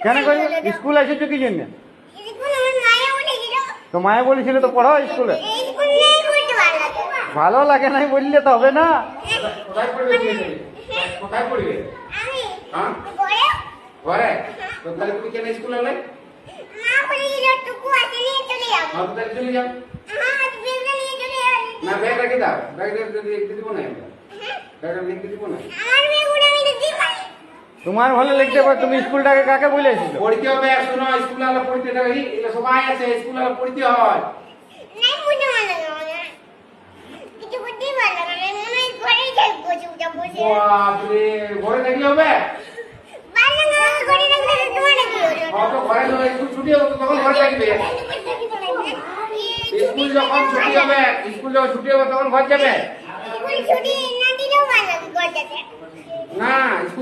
কেন করবে? স্কুল এসেছো কি জন্য? তো মায়ে বলেছিল তো পড়াও স্কুলে। ভালো লাগে নাই বললে তো হবে না। কোথায় পড়বে? কোথায় পড়বে? হ্যাঁ ঘরে। তো তাহলে তুমি কেন স্কুলে এলে? চলে যাও। না ব্যাগ রেখে দাও, ব্যাগ রেখে দিব না, ব্যাগ রেখে দিব না। তোমার ভালো লিখতে পারো, তুমি স্কুলটাকে কাকে বলে এসেছো? পড়তে হবে, শোনো স্কুলে আলো পড়তে দেবে, এগুলো সবাই আছে, স্কুলে আলো পড়তে হয়। বাপরে, ঘরে থাকলে হবে? তো ঘরে স্কুল ছুটি হবে তখন ঘরে থাকবে। স্কুল যখন ছুটি হবে, স্কুল যখন ছুটি হবে তখন ঘর যাবে। না স্কুল